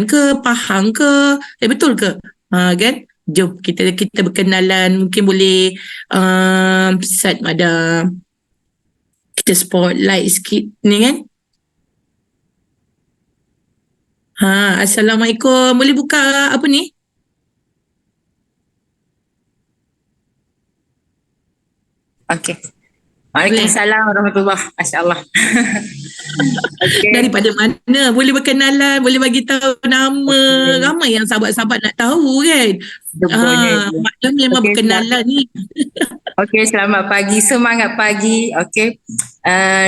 ke, faham ke, betul ke? Kan? Jom kita berkenalan, mungkin boleh Ustaz Mada kita spotlight sikit ni kan. Assalamualaikum. Boleh buka apa ni? Okey. Waalaikumsalam warahmatullahi. Masya-Allah. Okey. Daripada mana? Boleh berkenalan, boleh bagi tahu nama. Okay. Ramai yang sahabat-sahabat nak tahu kan. Maklum memang Okay, berkenalan ni. Okey, selamat pagi. Semangat pagi. Okey.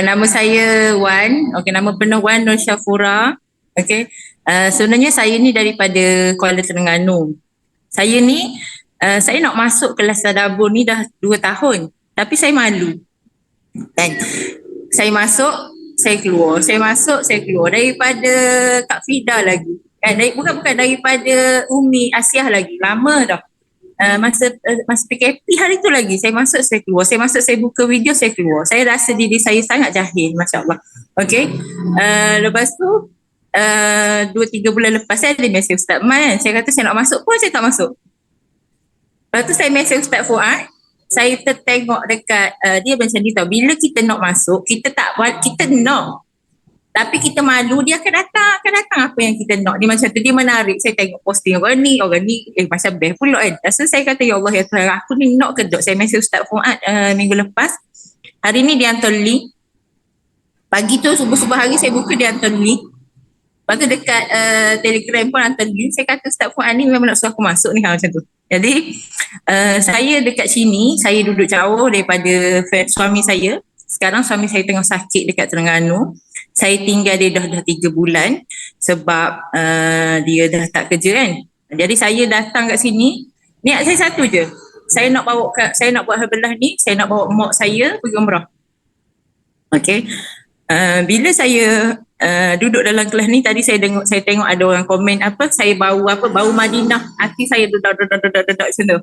Nama saya Wan. Okey, nama penuh Wan Nur Syafura. Okey. Sebenarnya saya ni daripada Kuala Terengganu. Saya ni saya nak masuk kelas tadabbur ni dah 2 tahun. Tapi saya malu. Kan? Saya masuk, saya keluar. Saya masuk, saya keluar. Daripada Kak Fida lagi. Kan? Bukan daripada Umi Asiah lagi. Lama dah. Masa PKP hari tu lagi saya masuk, saya keluar. Saya masuk, saya buka video, saya keluar. Saya rasa diri saya sangat jahil, masya-Allah. Okey. Lepas tu 2-3 bulan lepas saya ada mesej Ustaz Man. Saya kata saya nak masuk pun saya tak masuk. Lepas tu saya mesej Ustaz Fuad. Saya tertengok dekat dia macam ni tau. Bila kita nak masuk, kita tak buat, kita nak. Tapi kita malu, dia akan datang apa yang kita nak. Dia macam tu, dia menarik. Saya tengok posting orang ni, macam best pula kan. So saya kata, ya Allah ya Tuhan, aku ni nak ke dok. Saya mesej Ustaz Fuad minggu lepas. Hari ni dia hantar link. Pagi tu subuh-subuh hari saya buka, dia hantar link. Lepas tu dekat Telegram pun hantar link. Saya kata Ustaz Fuad ni memang nak suruh aku masuk ni macam tu. Jadi saya dekat sini, saya duduk jauh daripada suami saya. Sekarang suami saya tengah sakit dekat Terengganu. Saya tinggal dia dah 3 bulan sebab dia dah tak kerja kan. Jadi saya datang kat sini, niat saya satu je. Saya nak buat habelah ni, saya nak bawa mak saya pergi umrah. Okey. Bila saya duduk dalam kelas ni, tadi saya tengok ada orang komen saya bau Madinah. Hati saya dedak macam tu.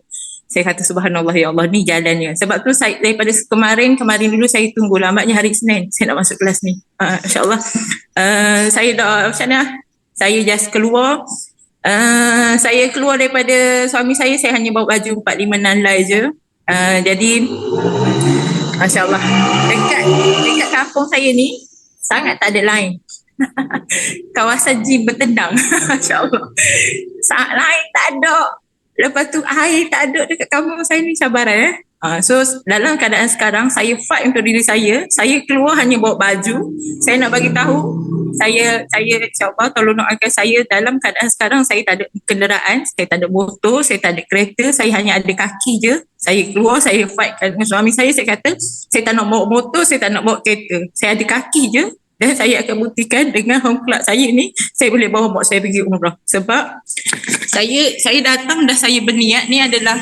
Saya kata subhanallah ya Allah, ni jalannya. Sebab tu saya daripada kemarin dulu saya tunggu, lambatnya hari Senin saya nak masuk kelas ni. InsyaAllah. Saya dah macam mana? Saya just keluar. Saya keluar daripada suami saya hanya bawa baju 4-5 nalai je. Jadi masya-Allah, dekat kampung saya ni sangat tak ada line. Kawasan gym bertendang. Masya-Allah. Saat lain tak ada. Lepas tu air tak ada dekat kampung saya ni, cabaran. So dalam keadaan sekarang saya fight untuk diri saya. Saya keluar hanya bawa baju. Saya nak bagi tahu saya insya-Allah tolong doakan saya. Dalam keadaan sekarang saya tak ada kenderaan, saya tak ada motor, saya tak ada kereta, saya hanya ada kaki je. Saya keluar, saya fight dengan suami saya kata saya tak nak bawa motor, saya tak nak bawa kereta. Saya ada kaki je. Dan saya akan buktikan dengan home club saya ni, saya boleh bawa mak saya pergi umrah. Sebab saya datang dah, saya berniat ni adalah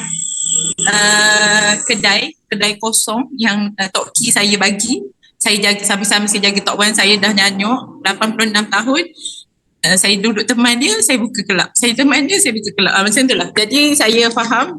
kedai kosong yang Tok Ki saya bagi. Saya jaga sambil-sambil saya jaga Tok Wan, saya dah nyanyuk 86 tahun. Saya duduk teman dia, saya buka kelab. Saya teman dia, saya buka kelab. Macam tu lah. Jadi saya faham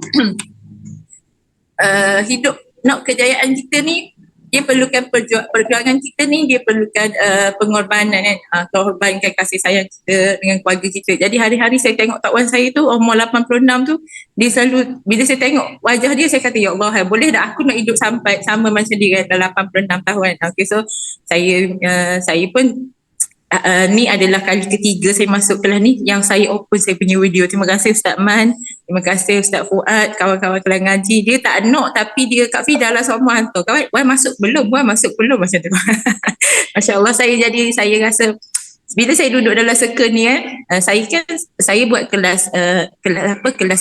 hidup nak kejayaan kita ni, dia perlukan perjuangan kita ni, dia perlukan pengorbanan kan. Korbankan kasih sayang kita dengan keluarga kita. Jadi hari-hari saya tengok Tok Wan saya tu umur 86 tu, dia selalu bila saya tengok wajah dia, saya kata ya Allah, boleh dah aku nak hidup sampai sama macam dia kan, 86 tahun. Okay, so saya pun ni adalah kali ketiga saya masuk kelas ni yang saya open saya punya video. Terima kasih Ustaz Man, terima kasih Ustaz Fuad, kawan-kawan kelas ngaji. Dia tak nak tapi dia Kak Fida lah semua hantar. Kawan, Wan masuk belum macam tu. Masya-Allah, saya rasa bila saya duduk dalam circle ni saya buat kelas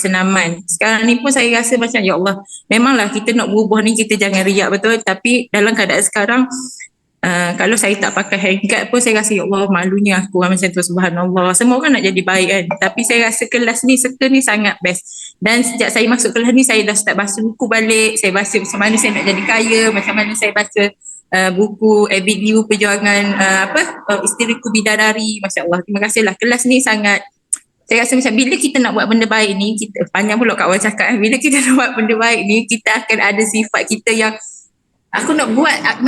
senaman. Sekarang ni pun saya rasa macam ya Allah, memanglah kita nak berubah ni, kita jangan riak betul. Tapi dalam keadaan sekarang, kalau saya tak pakai handguard pun saya rasa ya Allah, malunya aku macam tu. Subhanallah, semua orang nak jadi baik kan. Tapi saya rasa kelas ni, circle ni sangat best. Dan sejak saya masuk kelas ni, saya dah start baca buku balik. Saya baca macam mana saya nak jadi kaya, macam mana saya baca buku Abid Liu Perjuangan Istiriku Bidadari. Masya Allah, terima kasihlah. Kelas ni sangat, saya rasa macam bila kita nak buat benda baik ni, kita panjang pula Kak Wan cakap, bila kita nak buat benda baik ni, kita akan ada sifat kita yang aku nak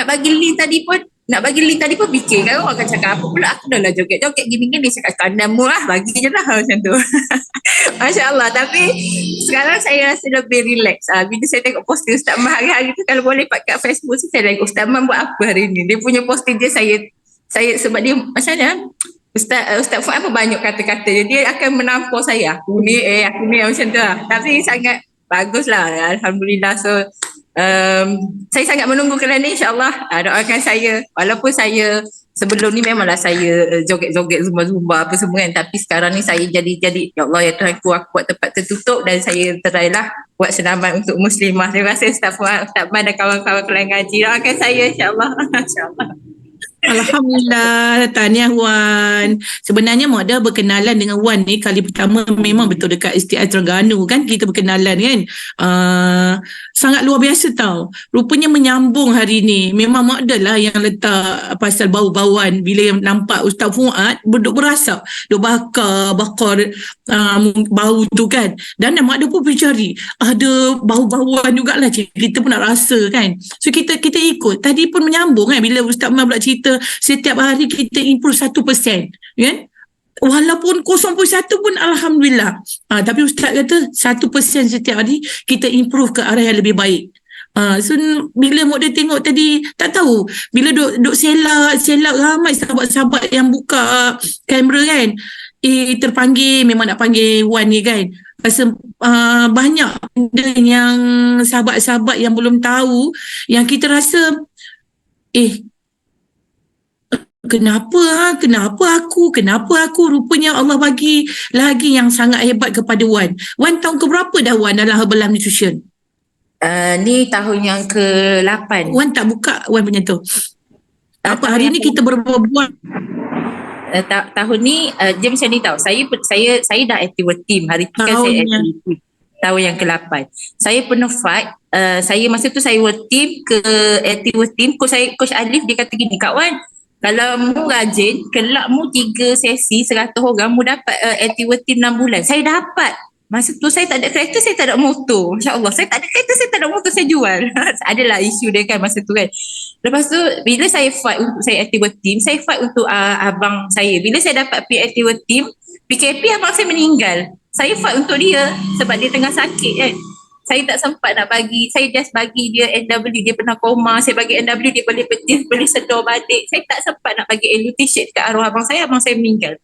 bagi link tadi pun, nak bagi link tadi pun fikir kan orang akan cakap apa pula aku dah lah joget-joget gini-gini, dia cakap kandanmu lah, bagi je lah macam tu. Masya Allah. Tapi sekarang saya rasa lebih relax. Bila saya tengok posting Ustaz Man hari-hari tu, kalau boleh kat Facebook, saya tengok Ustaz Man buat apa hari ni. Dia punya posting dia, saya sebab dia macam mana, Ustaz Fuad apa banyak kata-kata dia akan menampar saya. Aku ni macam tu lah. Tapi sangat bagus lah. Alhamdulillah. So saya sangat menunggu kerana insyaAllah doakan saya. Walaupun saya sebelum ni memanglah saya joget-joget zumba-zumba apa semua kan. Tapi sekarang ni saya jadi ya Allah ya Tuhan aku buat tempat tertutup dan saya try lah buat senaman untuk muslimah. Terima kasih Ustaz Fuad, Ustaz Man dan kawan-kawan kelas ngaji. Doakan saya insyaAllah. InsyaAllah. Alhamdulillah, tahniah Wan. Sebenarnya Mak dah berkenalan dengan Wan ni kali pertama memang betul dekat STI Terengganu kan kita berkenalan kan. Sangat luar biasa tau. Rupanya menyambung hari ni. Memang Mak dah lah yang letak pasal bau-bauan bila yang nampak Ustaz Fuad duduk berasap, duduk bakar bau tu kan. Dan Mak dah pun bercari ada bau-bauan jugalah, kita pun nak rasa kan. So kita ikut. Tadi pun menyambung kan bila Ustaz Mak pula cerita setiap hari kita improve 1%, kan? Walaupun 0.1 pun Alhamdulillah. Tapi Ustaz kata 1% setiap hari kita improve ke arah yang lebih baik. So bila Mak dia tengok tadi, tak tahu bila duk selak ramai sahabat-sahabat yang buka kamera kan, terpanggil, memang nak panggil Wan ni kan. Rasa banyak benda yang sahabat-sahabat yang belum tahu, yang kita rasa Kenapa aku rupanya Allah bagi lagi yang sangat hebat kepada Wan. Wan tahun keberapa dah Wan dalam Herbal Nutrition? Ni tahun yang ke-8. Wan tak buka Wan punya tu. Apa hari ni kita berbual tahun ni dia macam ni tau. Saya dah active team. Hari tu kan saya active team. Tahun yang ke-8. Saya pernah fight. Saya masa tu saya work team ke active team. Coach Alif dia kata gini, Kak Wan, kalau mu rajin, kelak mu 3 sesi 100 orang, mu dapat active team 6 bulan. Saya dapat. Masa tu saya tak ada kereta, saya tak ada motor. Masya Allah, saya tak ada kereta, saya tak ada motor, saya jual. Adalah isu dia kan masa tu kan. Lepas tu, bila saya fight untuk saya active team, saya fight untuk abang saya. Bila saya dapat active team, PKP abang saya meninggal. Saya fight untuk dia sebab dia tengah sakit kan. Saya tak sempat nak bagi, saya just bagi dia NW, dia pernah koma, saya bagi NW, dia boleh sedar balik. Saya tak sempat nak bagi elutation kat arwah abang saya meninggal.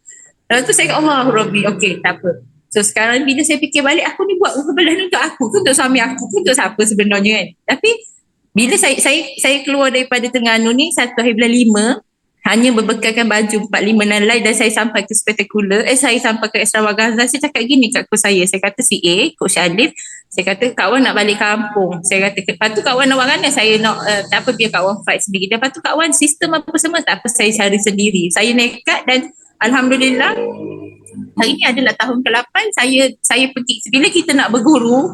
Lepas tu saya kata, Allah Rabbi, okey tak apa. So sekarang bila saya fikir balik, aku ni buat kebelah ni untuk aku, untuk suami aku, untuk siapa sebenarnya kan. Tapi bila saya keluar daripada Terengganu ni 1 hari bulan 5, hanya berbekalkan baju 45 nalai dan saya sampai ke Spectacular, saya sampai ke Extravaganza. Saya cakap gini kat coach saya kata si A, Coach Alif, saya kata Kak Wan nak balik kampung. Saya kata, lepas tu Kak Wan nak buat mana? Saya nak, tak apa biar Kak Wan fight sendiri. Lepas tu Kak Wan sistem apa semua, tak apa saya cari sendiri. Saya nekat dan Alhamdulillah hari ni adalah tahun ke-8 saya pergi. Bila kita nak berguru,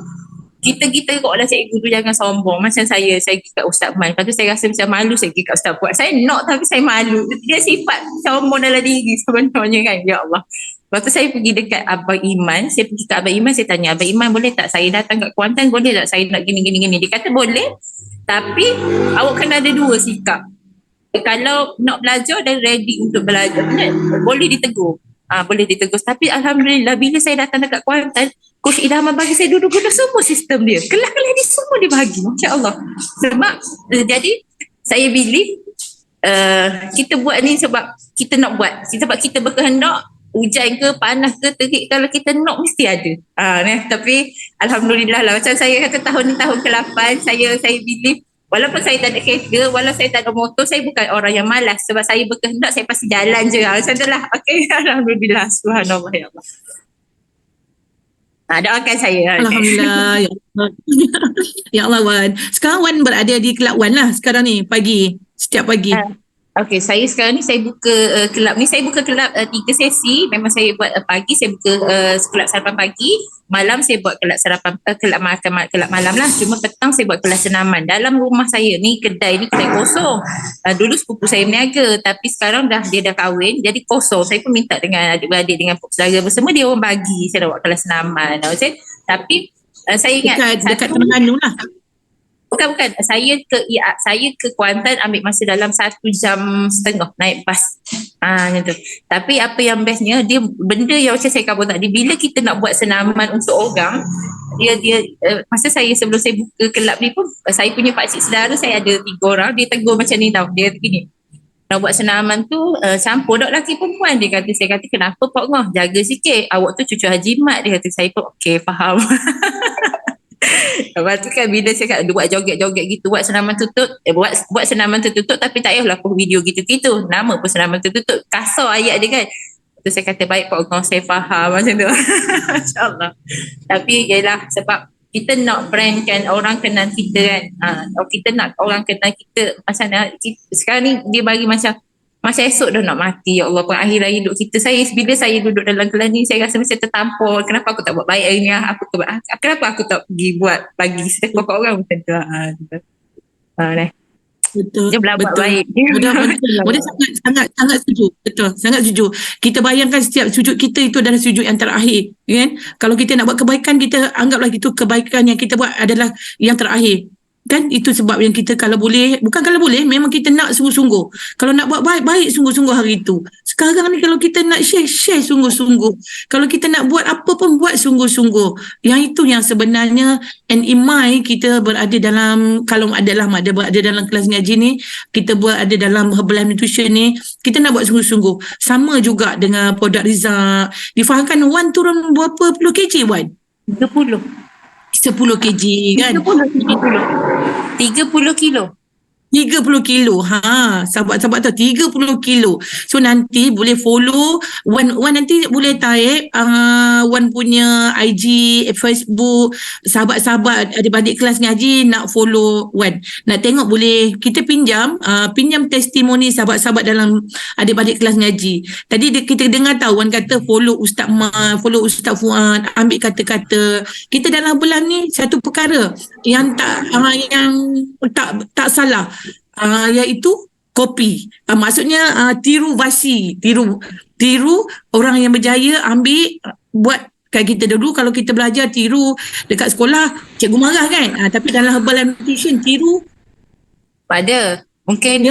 kita kok lah cikgu tu jangan sombong. Macam saya pergi kat Ustaz Man. Lepas tu saya rasa macam malu saya pergi kat Ustaz Fuad. Saya nak tapi saya malu. Dia sifat sombong dalam diri sebenarnya kan. Ya Allah. Lepas tu saya pergi dekat Abang Iman. Saya pergi kat Abang Iman, saya tanya, Abang Iman boleh tak saya datang kat Kuantan? Boleh tak saya nak gini. Dia kata boleh. Tapi awak kena ada 2 sikap. Kalau nak belajar dan ready untuk belajar, boleh ditegur. Boleh ditegur. Tapi Alhamdulillah bila saya datang dekat Kuantan, Coach Idhaman bagi saya duduk-duduk semua sistem dia. Kelas-kelas dia semua dia bagi. Masya Allah. Sebab jadi saya believe kita buat ni sebab kita nak buat. Sebab kita berkehendak, hujan ke panas ke terik, kalau kita nak mesti ada. Tapi Alhamdulillah lah. Macam saya kata tahun ni tahun ke-8, saya believe walaupun saya tak ada kereta, walaupun saya tak ada motor, saya bukan orang yang malas. Sebab saya berkehendak, saya pasti jalan je. Macam tu lah. Okay. Alhamdulillah. Subhanallah ya Allah. Doakan saya. Alhamdulillah. Ya Allah. Ya Allah Wan. Sekarang Wan berada di Kelab Wan lah sekarang ni pagi. Setiap pagi. Okay, saya sekarang ni saya buka kelab ni. Saya buka kelab 3 sesi. Memang saya buat pagi, saya buka kelab sarapan pagi. Malam saya buat kelab sarapan, kelab malam lah. Cuma petang saya buat kelas senaman. Dalam rumah saya ni, kedai kosong. Dulu sepupu saya berniaga. Tapi sekarang dia dah kahwin. Jadi kosong. Saya pun minta dengan adik-beradik, dengan saudara bersama. Dia orang bagi. Saya dah buat kelas senaman. Tapi saya ingat. Dekat Terengganu lah. Bukan. Saya ke Kuantan ambil masa dalam 1.5 jam naik bas. Gitu. Tapi apa yang bestnya, dia benda yang macam saya kabur tadi, bila kita nak buat senaman untuk orang, masa sebelum saya buka kelab ni pun, saya punya pakcik saudara saya ada 3 orang, dia tegur macam ni tau. Dia gini, nak buat senaman tu campur dak lelaki perempuan. Saya kata kenapa Pak Ngoh, jaga sikit, awak tu cucu Haji Mat. Dia kata, saya pun okey faham. Lepas tu kan bila cakap dia buat joget-joget gitu, buat senaman tertutup, buat senaman tertutup tapi tak payahlah post video gitu-gitu. Nama pun senaman tertutup, kasar ayat dia kan. Tu saya kata baik Pak Ugong, saya faham macam tu. InsyaAllah. Tapi yelah, sebab kita nak brandkan orang kenal kita kan. Kita nak orang kenal kita macam mana. Sekarang ni dia bagi macam esok dah nak mati, ya Allah, pengakhiran hidup kita. Bila saya duduk dalam kelas ni, saya rasa macam tertampar. Kenapa aku tak buat baik hari ni? Kenapa aku tak pergi buat bagi setiap orang macam tu? Betul. Dia buat baik. Mudah sangat setuju. Betul, sangat setuju. Kita bayangkan setiap sujud kita itu adalah sujud yang terakhir, kan? Kalau kita nak buat kebaikan, kita anggaplah itu kebaikan yang kita buat adalah yang terakhir. Kan itu sebab yang kita kalau boleh, bukan kalau boleh, memang kita nak sungguh-sungguh. Kalau nak buat baik sungguh-sungguh hari itu. Sekarang ni kalau kita nak share sungguh-sungguh. Kalau kita nak buat apa pun, buat sungguh-sungguh. Yang itu yang sebenarnya NIMAI kita berada dalam, kalau berada dalam kelas ngaji ni, kita ada dalam Herbalife Nutrition ni, kita nak buat sungguh-sungguh. Sama juga dengan produk Rizak. Difahamkan Wan turun berapa puluh kg Wan? 10 kg kan? 30 kilo. 30 kilo. Sahabat-sahabat tahu 30 kilo. So nanti boleh follow Wan nanti boleh type Wan punya IG, Facebook. Sahabat-sahabat adik-adik kelas ngaji nak follow Wan. Nak tengok boleh kita pinjam testimoni sahabat-sahabat dalam adik-adik kelas ngaji. Tadi kita dengar tahu Wan kata follow Ustaz Ma, follow Ustaz Fuad, ambil kata-kata. Kita dalam bulan ni satu perkara yang tak salah, iaitu kopi. Maksudnya tiru orang yang berjaya, ambil buat. Kayak kita dulu kalau kita belajar tiru dekat sekolah, cikgu marah kan. Tapi dalam Herbalife Nutrition tiru mungkin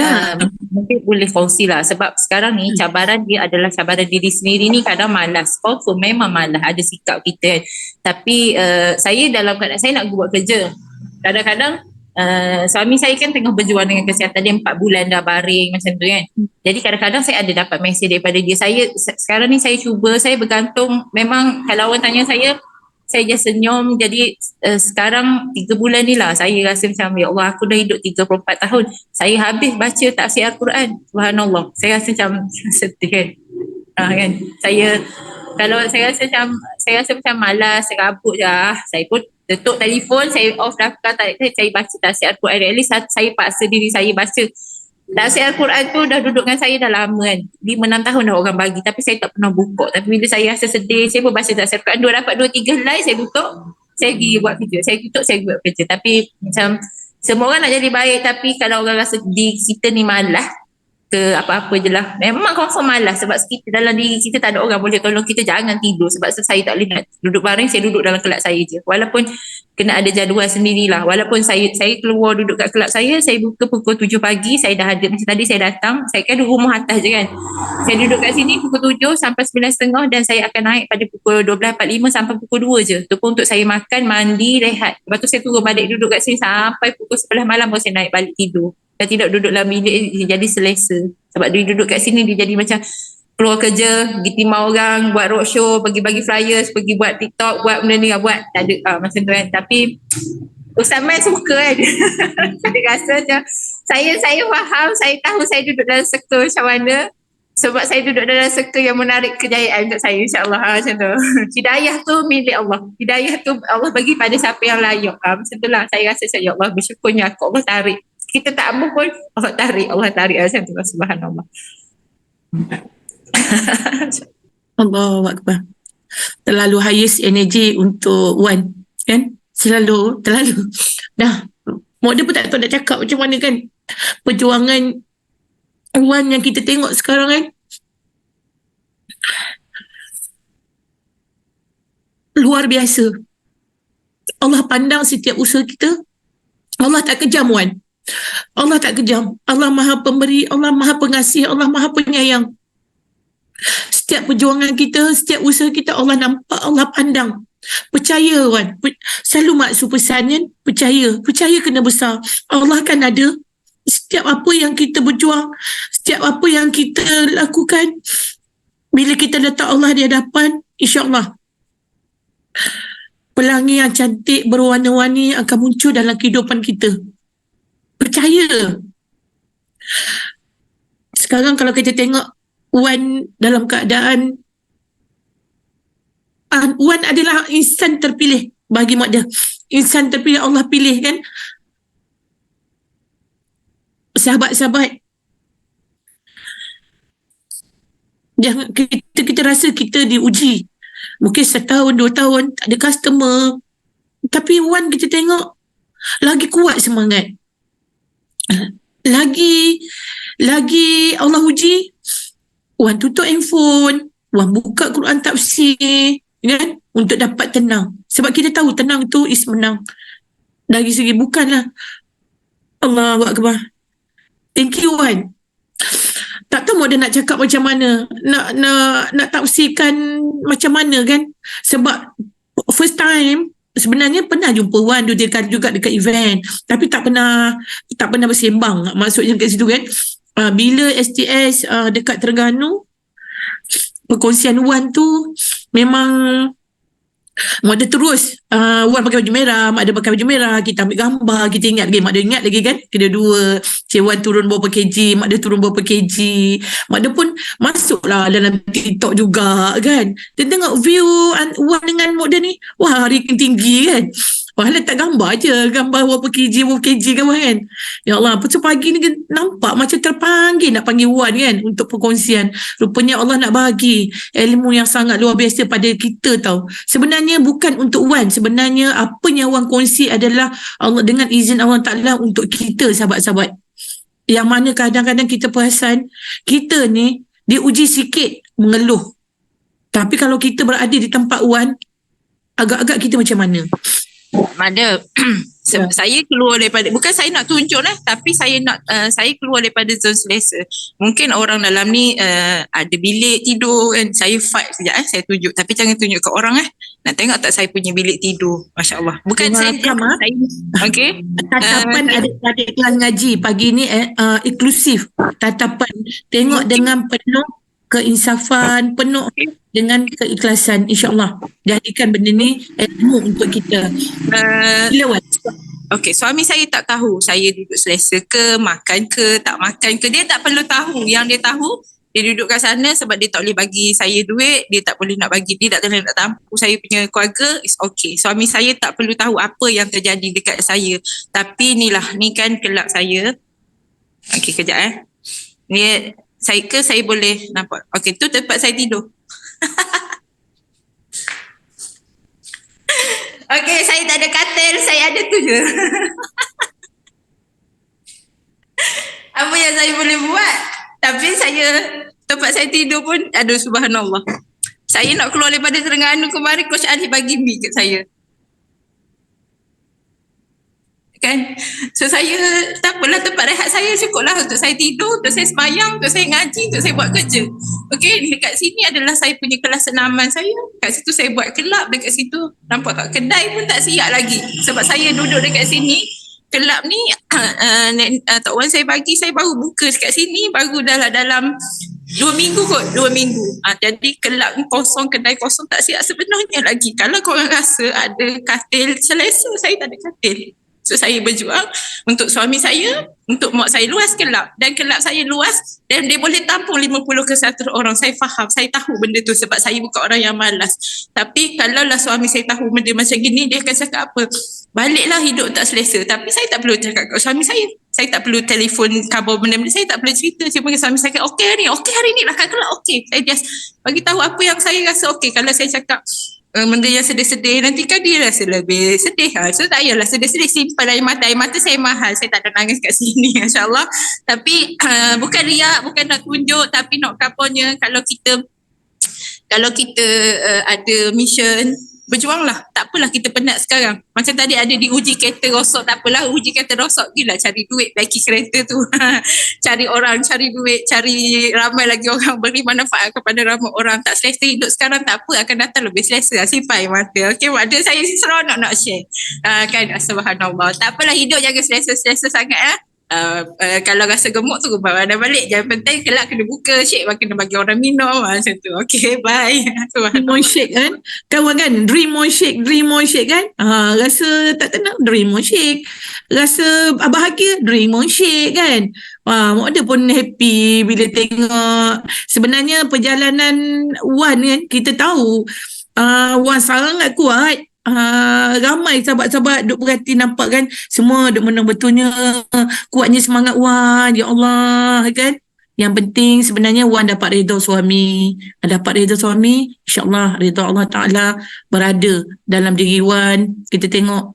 boleh kongsi lah, sebab sekarang ni cabaran dia adalah cabaran diri sendiri ni. Kadang malas, memang malas ada sikap kita. Tapi saya dalam keadaan saya nak buat kerja, kadang-kadang suami saya kan tengah berjuang dengan kesihatan dia, 4 bulan dah baring macam tu kan. Jadi kadang-kadang saya ada dapat mesej daripada dia. Sekarang ni saya cuba, saya bergantung. Memang kalau orang tanya saya just senyum. Jadi sekarang 3 bulan ni lah saya rasa macam ya Allah, aku dah hidup 34 tahun, saya habis baca tafsir Al-Quran. Subhanallah, saya rasa macam sedih kan. Kan saya rasa macam malas, serabut je. Saya pun tutup telefon, saya off daftar, saya baca tafsir Al-Quran. At least saya paksa diri saya baca tafsir Al-Quran tu. Dah duduk dengan saya dah lama kan, 5-6 tahun dah orang bagi, tapi saya tak pernah buka. Tapi bila saya rasa sedih, saya pun baca tafsir Al-Quran. Dapat 2-3 helai, saya tutup, saya pergi buat kerja. Saya tutup, saya buat kerja. Tapi macam semua orang nak jadi baik, tapi kalau orang rasa diri kita ni malas ke apa-apa je lah, memang confirm malas. Sebab kita dalam diri kita tak ada orang boleh tolong kita, jangan tidur. Sebab saya tak boleh nak duduk baring, saya duduk dalam kelab saya je. Walaupun kena ada jadual sendirilah. Walaupun saya keluar duduk kat kelab saya buka pukul 7 pagi, saya dah ada. Macam tadi saya datang, saya kan rumah atas je kan. Saya duduk kat sini pukul 7 sampai 9.30, dan saya akan naik pada pukul 12.45 sampai pukul 2 je. Tu pun untuk saya makan, mandi, rehat. Lepas tu saya turun balik duduk kat sini sampai pukul 11 malam baru saya naik balik tidur. Dan tidak duduk dalam bilik, dia jadi selesa. Sebab dia duduk kat sini, dia jadi macam keluar kerja, pergi timah orang, buat roadshow, bagi-bagi flyers, pergi buat TikTok, buat benda ni, buat tak ada macam tu kan. Tapi Ustaz Mai suka kan. Saya rasa macam saya faham, saya tahu saya duduk dalam circle macam mana. Sebab saya duduk dalam circle yang menarik kejayaan untuk saya, insyaAllah. Macam tu. Hidayah tu milik Allah. Hidayah tu Allah bagi pada siapa yang layak. Macam tu lah. Saya rasa ya Allah, bersyukurnya aku Allah tarik. Kita tak ambil pun Allah tarik macam tu. Subhanallah. Allahu Akbar. Terlalu highest energy untuk Wan kan, terlalu dah model pun tak tahu nak cakap macam mana kan. Perjuangan Wan yang kita tengok sekarang kan, luar biasa. Allah pandang setiap usaha kita, Allah tak kejam, Wan. Allah tak kejam. Allah Maha Pemberi, Allah Maha Pengasih, Allah Maha Penyayang. Setiap perjuangan kita, setiap usaha kita, Allah nampak, Allah pandang. Percaya, Wan. Selalu Mak Su pesan kan, percaya. Percaya kena besar. Allah kan ada. Setiap apa yang kita berjuang, setiap apa yang kita lakukan, bila kita letak Allah di hadapan, insyaAllah pelangi yang cantik berwarna-warni akan muncul dalam kehidupan kita. Percaya. Sekarang kalau kita tengok Wan dalam keadaan Wan adalah insan terpilih bagi mak dia. Insan terpilih, Allah pilih kan. Sahabat-sahabat, jangan kita rasa kita diuji. Mungkin 1 tahun, 2 tahun tak ada customer. Tapi Wan kita tengok lagi kuat semangat. Lagi Allah uji. Wan tutup handphone, Wan buka Quran tafsir kan, untuk dapat tenang. Sebab kita tahu tenang tu is menang. Dari segi bukanlah Allahu Akbar. Thank you, Wan. Tak tahu Mak dia nak cakap macam mana, nak tafsirkan macam mana kan. Sebab first time sebenarnya pernah jumpa Wan juga dekat event, tapi tak pernah bersembang maksudnya kat situ kan. Bila STS dekat Terengganu, perkongsian Wan tu memang Mak dia terus Wan pakai baju merah, Mak dia pakai baju merah, kita ambil gambar, kita ingat lagi, Mak dia ingat lagi kan, kedua-dua Cik Wan turun berapa kg, Mak dia turun berapa kg. Mak dia pun masuklah dalam TikTok juga kan. Dia tengok view Wan dengan Mak dia ni, wah ranking tinggi kan. Wah letak gambar je, gambar berapa kg kan. Ya Allah, lepas tu pagi ni nampak macam terpanggil nak panggil Wan kan untuk perkongsian. Rupanya Allah nak bagi ilmu yang sangat luar biasa pada kita tau. Sebenarnya bukan untuk Wan, sebenarnya apa yang Wan kongsi adalah Allah, dengan izin Allah Ta'ala untuk kita sahabat-sahabat. Yang mana kadang-kadang kita perasan kita ni diuji sikit mengeluh. Tapi kalau kita berada di tempat Wan, agak-agak kita macam mana? Ada saya keluar daripada, bukan saya nak tunjuk lah, tapi saya nak saya keluar daripada zon selesa. Mungkin orang dalam ni ada bilik tidur kan, saya fight sekejap saya tunjuk, tapi jangan tunjuk ke orang nak tengok tak saya punya bilik tidur. Masya Allah. Bukan saya okey. Tatapan adik-adik kelas ngaji pagi ni inklusif. Tatapan tengok dengan penuh keinsafan, penuh dengan keikhlasan, insyaAllah. Jadikan benda ni ilmu untuk kita. Silawan. Okey, suami saya tak tahu saya duduk selesa ke, makan ke, tak makan ke. Dia tak perlu tahu. Yang dia tahu, dia duduk kat sana sebab dia tak boleh bagi saya duit, dia tak boleh nak bagi, dia tak boleh nak tampu saya punya keluarga, it's okay. Suami saya tak perlu tahu apa yang terjadi dekat saya. Tapi ni kan kelab saya. Okey, kejap Ni saya boleh nampak. Okey, tu tempat saya tidur. Okey, saya tak ada katil, saya ada tu je. Apa yang saya boleh buat? Tapi tempat saya tidur pun, aduh subhanallah. Saya nak keluar daripada Terengganu kemarin, Coach Ali bagi mi kat saya. Kan? So saya, tak apalah, tempat rehat saya cukuplah untuk saya tidur, untuk saya sembahyang, untuk saya ngaji, untuk saya buat kerja. Okey, dekat sini adalah saya punya kelas senaman saya. Kat situ saya buat kelab, dekat situ nampak tak, kedai pun tak siap lagi. Sebab saya duduk dekat sini, kelab ni Tok Wan saya bagi, saya baru buka dekat sini, baru dalam 2 minggu kot, 2 minggu. Jadi kelab ni kosong, kedai kosong, tak siap sebenarnya lagi. Kalau korang rasa ada katil selesa, saya tak ada katil. So saya berjuang untuk suami saya, untuk mak saya luas kelab, dan kelab saya luas dan dia boleh tampung 50 ke 100 orang. Saya faham, saya tahu benda tu sebab saya bukan orang yang malas. Tapi kalaulah suami saya tahu benda macam gini, dia akan cakap apa? Baliklah hidup tak selesa. Tapi saya tak perlu cakap kat suami saya. Saya tak perlu telefon khabar benda-benda, saya tak perlu cerita. Saya panggil suami saya, okey hari ni lah kan kelab, okey. Saya just bagi tahu apa yang saya rasa okey. Kalau saya cakap benda yang sedih-sedih, nanti kan dia rasa lebih sedih. So tak payahlah sedih-sedih, simpan air mata saya mahal, saya tak ada nangis kat sini insyaAllah. Tapi bukan riak, bukan nak tunjuk, tapi nak kaponnya kalau kita ada mission, berjuanglah. Tak apalah kita penat sekarang. Macam tadi ada diuji kereta rosok, tak apalah uji kereta rosok, gila cari duit baiki kereta tu. Cari orang, cari duit, cari ramai lagi orang, beri manfaat kepada ramai orang. Tak selesa hidup sekarang, tak apa, akan datang lebih selesa. Simpan mata. Okey, ada saya seronok nak share. Kan, subhanallah. Tak apalah, hidup jangan selesa-selesa sangat kalau rasa gemuk tu bawa dah balik. Jangan penting kelak kena buka shake, kena bagi orang minum macam tu. Okay, bye. Dream on shake kan? Kawan kan? Dream on shake kan? Rasa tak tenang, dream on shake. Rasa bahagia, dream on shake kan? Mak dia pun happy bila tengok. Sebenarnya perjalanan Wan kan, kita tahu Wan sangat kuat. Ramai sahabat-sahabat duk berhati nampak kan, semua duk menang betulnya, kuatnya semangat Wan, ya Allah kan. Yang penting sebenarnya Wan dapat redha suami. InsyaAllah redha Allah Ta'ala berada dalam diri Wan. Kita tengok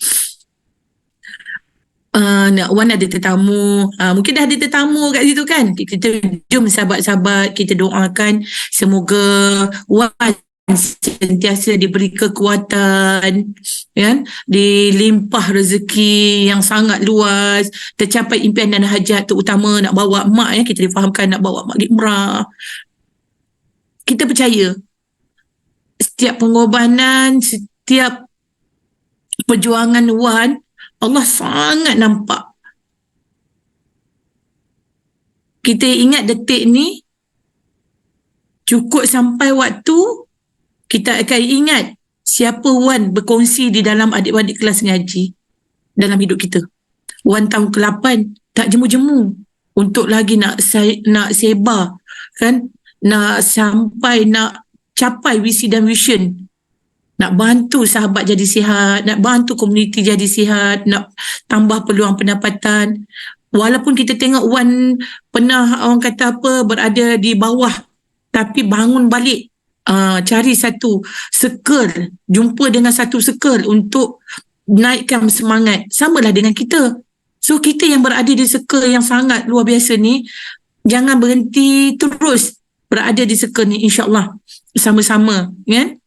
Wan ada tetamu, mungkin dah ada tetamu kat situ kan. Kita jom sahabat-sahabat, kita doakan semoga Wan sentiasa diberi kekuatan, kan, dilimpah rezeki yang sangat luas, tercapai impian dan hajat, terutama nak bawa mak, ya, kita difahamkan nak bawa mak pergi umrah. Kita percaya setiap pengorbanan, setiap perjuangan Wan, Allah sangat nampak. Kita ingat detik ni, cukup sampai waktu kita akan ingat siapa Wan berkongsi di dalam adik-adik kelas ngaji dalam hidup kita. Wan tahun ke-8 tak jemu-jemu untuk lagi nak sebar kan, nak sampai nak capai visi dan vision, nak bantu sahabat jadi sihat, nak bantu komuniti jadi sihat, nak tambah peluang pendapatan. Walaupun kita tengok Wan pernah orang kata apa berada di bawah, tapi bangun balik, cari satu circle, jumpa dengan satu circle untuk naikkan semangat. Samalah dengan kita. So kita yang berada di circle yang sangat luar biasa ni, jangan berhenti, terus berada di circle ni, insyaAllah sama-sama kan.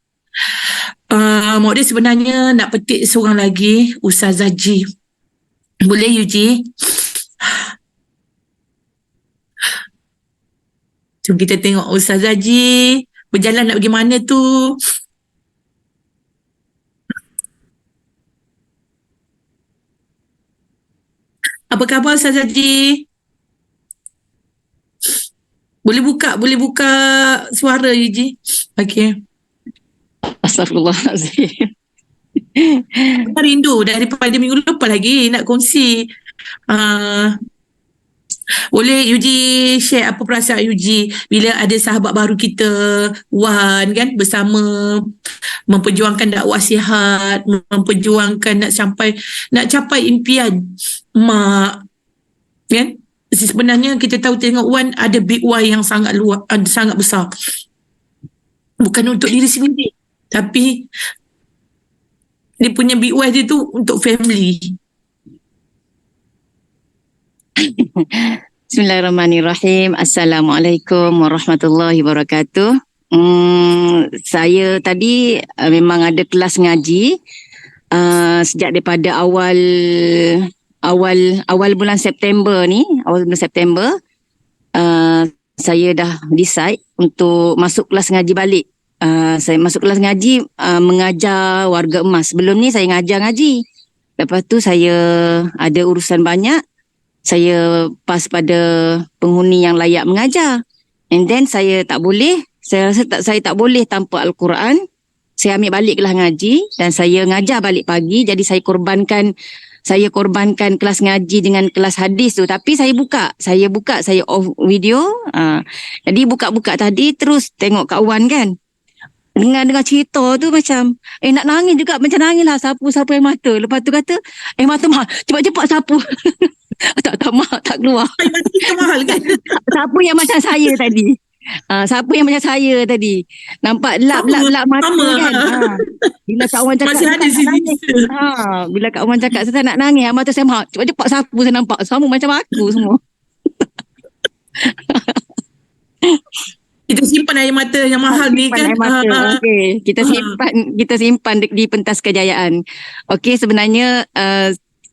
Mak dia sebenarnya nak petik seorang lagi, Ustazah Ji. Boleh Yuji? Jom kita tengok Ustazah Ji berjalan nak pergi mana tu. Apa khabar Ustazah Ji? Boleh buka suara Yuji? Okey. Astagfirullahaladzim. Rindu daripada minggu lepas lagi nak kongsi. Boleh Yuji share apa perasaan Yuji bila ada sahabat baru kita, Wan kan, bersama memperjuangkan dakwah sihat, memperjuangkan nak capai impian mak kan. Sebenarnya kita tahu tengok Wan ada big why yang sangat luas, sangat besar. Bukan untuk diri sendiri, tapi dia punya big why dia tu untuk family. Bismillahirrahmanirrahim. Assalamualaikum warahmatullahi wabarakatuh. Saya tadi memang ada kelas ngaji sejak daripada awal bulan September ni, saya dah decide untuk masuk kelas ngaji balik. Saya masuk kelas ngaji mengajar warga emas. Sebelum ni saya ngajar ngaji. Lepas tu saya ada urusan banyak. Saya pas pada penghuni yang layak mengajar. And then saya rasa saya tak boleh tanpa Al-Quran. Saya ambil balik kelas ngaji dan saya ngajar balik pagi. Jadi saya korbankan kelas ngaji dengan kelas hadis tu. Tapi saya off video. Jadi buka-buka tadi terus tengok Kak Wan kan. Dengar cerita tu macam nak nangis juga, macam nangis lah, sapu air mata. Lepas tu kata air mata mahal, cepat-cepat sapu. tak mahal, tak keluar. Air mata mahal kan. Sapu yang macam saya tadi. Nampak lap mata sama. kan. Bila Kak Wan cakap masih ada sini. Bila Kak Wan cakap saya nak nangis, air mata saya mahal, cepat-cepat sapu. Saya nampak sama macam aku semua. kita simpan air mata yang mahal ni Simpan kan. air mata. Okey, kita simpan di pentas kejayaan. Okey, sebenarnya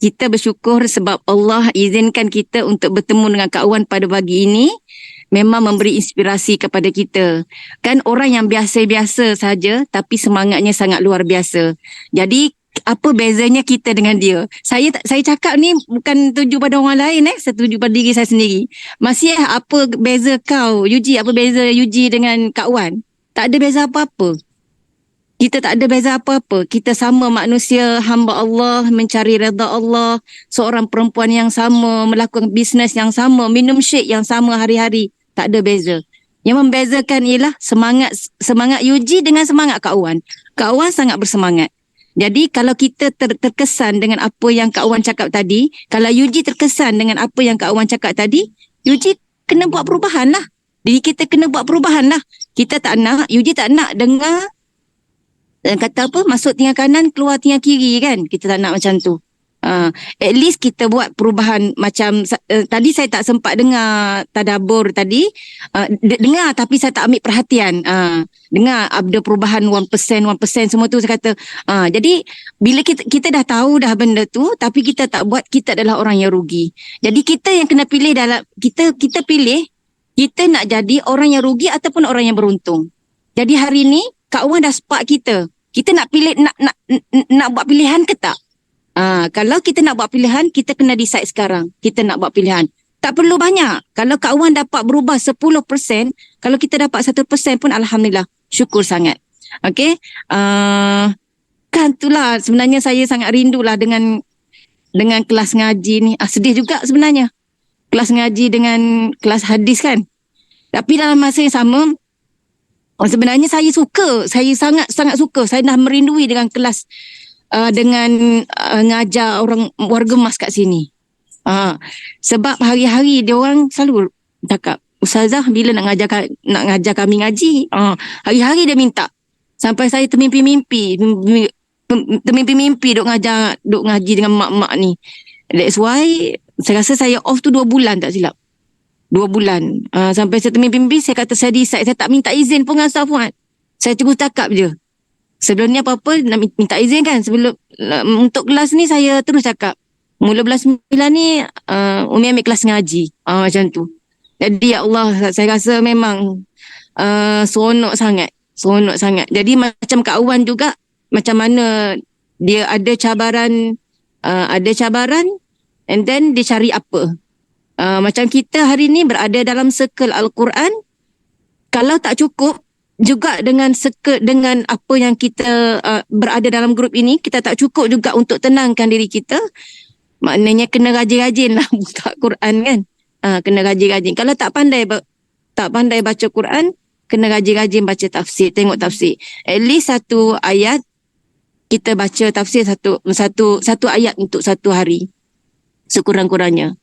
kita bersyukur sebab Allah izinkan kita untuk bertemu dengan Kak Wan pada pagi ini, memang memberi inspirasi kepada kita. Kan orang yang biasa-biasa saja tapi semangatnya sangat luar biasa. Jadi apa bezanya kita dengan dia? Saya cakap ni bukan tuju pada orang lain, saya tuju pada diri saya sendiri. Masih apa beza kau, Yuji, apa beza Yuji dengan Kak Wan? Tak ada beza apa-apa. Kita tak ada beza apa-apa. Kita sama manusia, hamba Allah, mencari redha Allah, seorang perempuan yang sama, melakukan bisnes yang sama, minum syek yang sama hari-hari. Tak ada beza. Yang membezakan ialah semangat Yuji dengan semangat Kak Wan. Kak Wan sangat bersemangat. Jadi kalau kita terkesan dengan apa yang Kak Wan cakap tadi, kalau Yuji terkesan dengan apa yang Kak Wan cakap tadi, Yuji kena buat perubahan lah. Jadi kita kena buat perubahan lah. Kita tak nak, Yuji tak nak dengar kata apa, masuk tinggal kanan, keluar tinggal kiri kan. Kita tak nak macam tu. At least kita buat perubahan macam tadi saya tak sempat dengar tadabbur tadi. Dengar tapi saya tak ambil perhatian. Dengar ada perubahan 1%, 1% semua tu saya kata. Jadi bila kita dah tahu dah benda tu tapi kita tak buat, kita adalah orang yang rugi. Jadi kita yang kena pilih dalam kita pilih kita nak jadi orang yang rugi ataupun orang yang beruntung. Jadi hari ni Kak Wan dah spark kita. Kita nak pilih nak buat pilihan ke tak? Kalau kita nak buat pilihan, kita kena decide sekarang. Kita nak buat pilihan. Tak perlu banyak. Kalau Kak Wan dapat berubah 10%, kalau kita dapat 1% pun alhamdulillah. Syukur sangat. Okey. Kan itulah sebenarnya saya sangat rindulah dengan kelas ngaji ni. Sedih juga sebenarnya. Kelas ngaji dengan kelas hadis kan. Tapi dalam masa yang sama, sebenarnya saya suka. Saya sangat suka. Saya dah merindui dengan kelas dengan ngajar orang warga emas kat sini. Sebab hari-hari dia orang selalu cakap, Ustazah bila nak ngajar kami ngaji. Hari-hari dia minta. Sampai saya termimpi-mimpi duk ngaji dengan mak-mak ni. That's why saya rasa saya off tu 2 bulan tak silap. 2 bulan. Sampai saya termimpi-mimpi, saya kata saya decide. Saya tak minta izin pun dengan Ustaz Fuad. Saya terus cakap je. Sebelum ni apa-apa nak minta izin kan. Sebelum untuk kelas ni saya terus cakap. Mula bulan 9 ni Umi ambil kelas ngaji. Macam tu. Jadi ya Allah, saya rasa memang seronok sangat. Jadi macam Kak Wan juga, macam mana dia ada cabaran and then dia cari apa. Macam kita hari ni berada dalam circle Al-Quran. Kalau tak cukup juga dengan apa yang kita berada dalam grup ini, kita tak cukup juga untuk tenangkan diri kita. Maknanya kena rajin-rajin lah buka Quran kan. Kena rajin-rajin. Kalau tak pandai baca Quran, kena rajin-rajin baca tafsir, tengok tafsir. At least satu ayat kita baca tafsir satu ayat untuk satu hari. Sekurang-kurangnya.